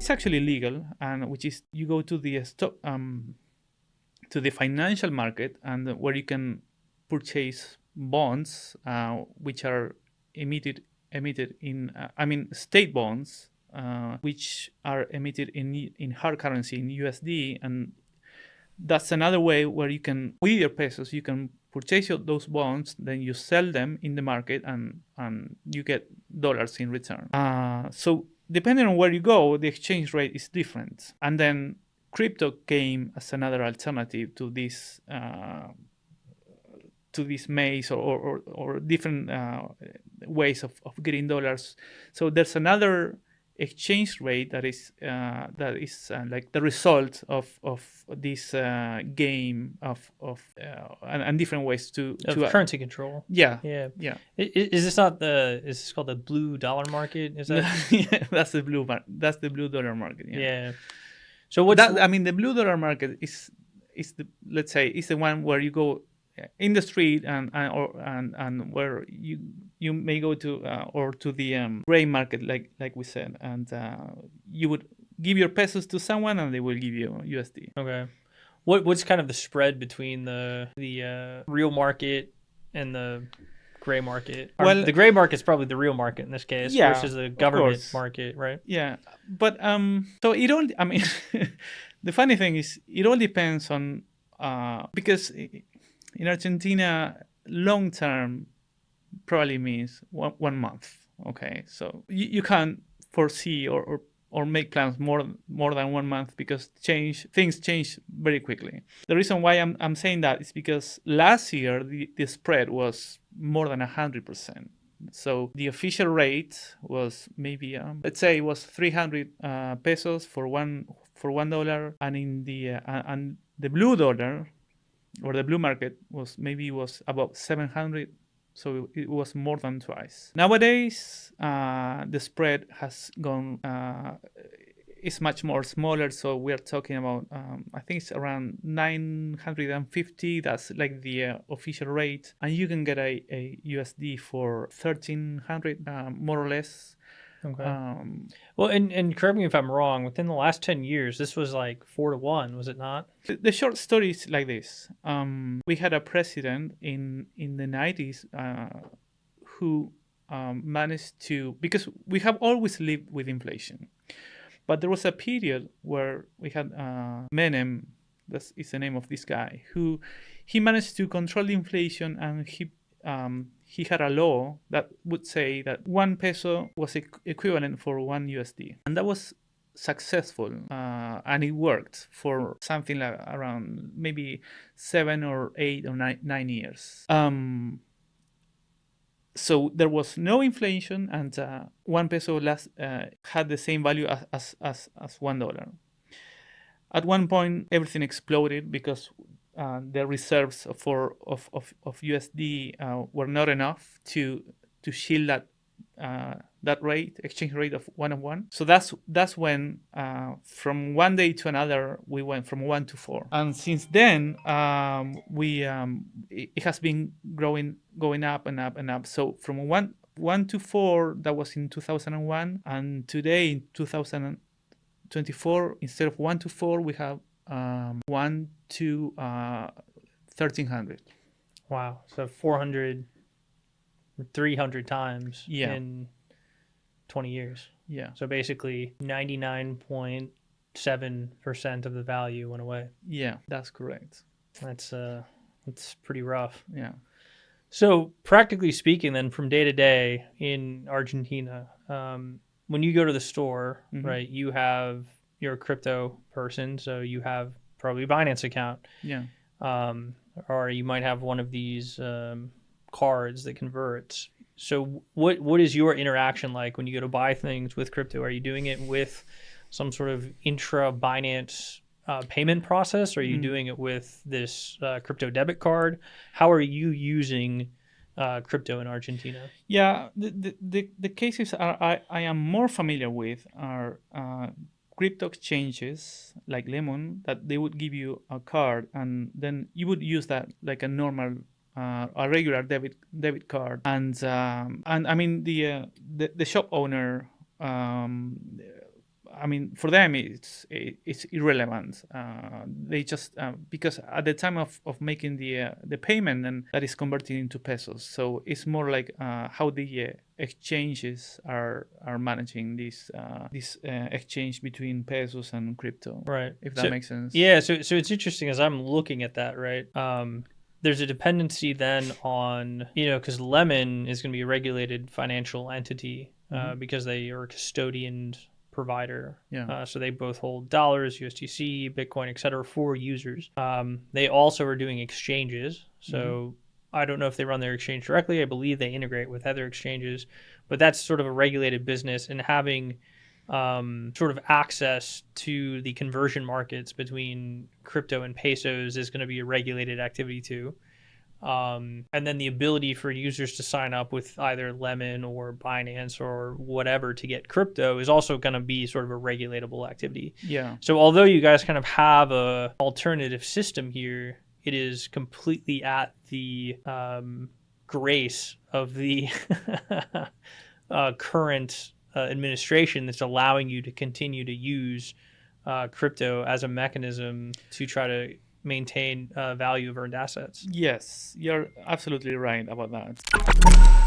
it's actually legal, and which is you go to the stock to the financial market, and where you can purchase bonds, which are emitted in state bonds, which are emitted in hard currency in USD, and that's another way where you can, with your pesos, you can purchase those bonds, then you sell them in the market, and you get dollars in return. So depending on where you go, the exchange rate is different. And then crypto came as another alternative to this maze or different ways of getting dollars. So there's another exchange rate that is like the result of this game and different ways to currency control. Yeah. Is this called the blue dollar market? Is that yeah, that's the blue dollar market. Yeah. So the blue dollar market is the, let's say, is the one where you go in the street and where you may go to or to the gray market, like we said, and you would give your pesos to someone and they will give you USD. Okay. What's kind of the spread between the real market and the gray market? Well, the gray market is probably the real market in this case, versus the government market, right? Yeah, but so it all. I mean, the funny thing is, it all depends on because in Argentina, long term probably means one month. Okay, so you can't foresee or make plans more than 1 month, because things change very quickly. The reason why I'm saying that is because last year the spread was more than 100%. So the official rate was maybe let's say it was 300 pesos for $1, and in the blue dollar or the blue market was about 700. So it was more than twice. Nowadays, the spread has gone, is much more smaller. So we are talking about, I think it's around 950. That's like the official rate. And you can get a USD for 1,300, more or less. Okay. Well, and correct me if I'm wrong, within the last 10 years, this was like 4-1, was it not? The short story is like this. We had a president in the 90s who managed to, because we have always lived with inflation, but there was a period where we had Menem, that is the name of this guy, who he managed to control the inflation, and he had a law that would say that 1 peso was equivalent for 1 USD. And that was successful, and it worked for something like around maybe 7 or 8 or 9 years. So there was no inflation, and 1 peso had the same value as $1. At one point, everything exploded because the reserves of USD were not enough to shield that exchange rate of 1. So that's when from one day to another we went from 1 to 4, and since then it has been going up and up and up. So from 1 to 4, that was in 2001, and today in 2024, instead of 1 to 4, we have 1 to 1,300. Wow. So 400, 300 times in 20 years. Yeah. So basically 99.7% of the value went away. Yeah, that's correct. That's pretty rough. Yeah. So practically speaking, then, from day to day in Argentina, when you go to the store, mm-hmm. right, you're a crypto person, so you have probably a Binance account. Yeah. Or you might have one of these cards that converts. So what is your interaction like when you go to buy things with crypto? Are you doing it with some sort of intra-Binance payment process? Or are you doing it with this crypto debit card? How are you using crypto in Argentina? Yeah, the cases I am more familiar with are crypto exchanges like Lemon, that they would give you a card, and then you would use that like a normal a regular debit card, and I mean the shop owner I mean, for them, it's irrelevant. They just because at the time of making the payment, and that is converted into pesos. So it's more like how the exchanges are managing this exchange between pesos and crypto. Right. If that makes sense. Yeah. So it's interesting as I'm looking at that, right? There's a dependency then on, because Lemon is going to be a regulated financial entity because they are a custodian provider. Yeah. So they both hold dollars, USDC, Bitcoin, et cetera, for users. They also are doing exchanges. So I don't know if they run their exchange directly. I believe they integrate with other exchanges, but that's sort of a regulated business, and having sort of access to the conversion markets between crypto and pesos is going to be a regulated activity too. And then the ability for users to sign up with either Lemon or Binance or whatever to get crypto is also going to be sort of a regulatable activity. Yeah. So although you guys kind of have a alternative system here, it is completely at the grace of the current administration that's allowing you to continue to use crypto as a mechanism to try to maintain value of earned assets. Yes, you're absolutely right about that.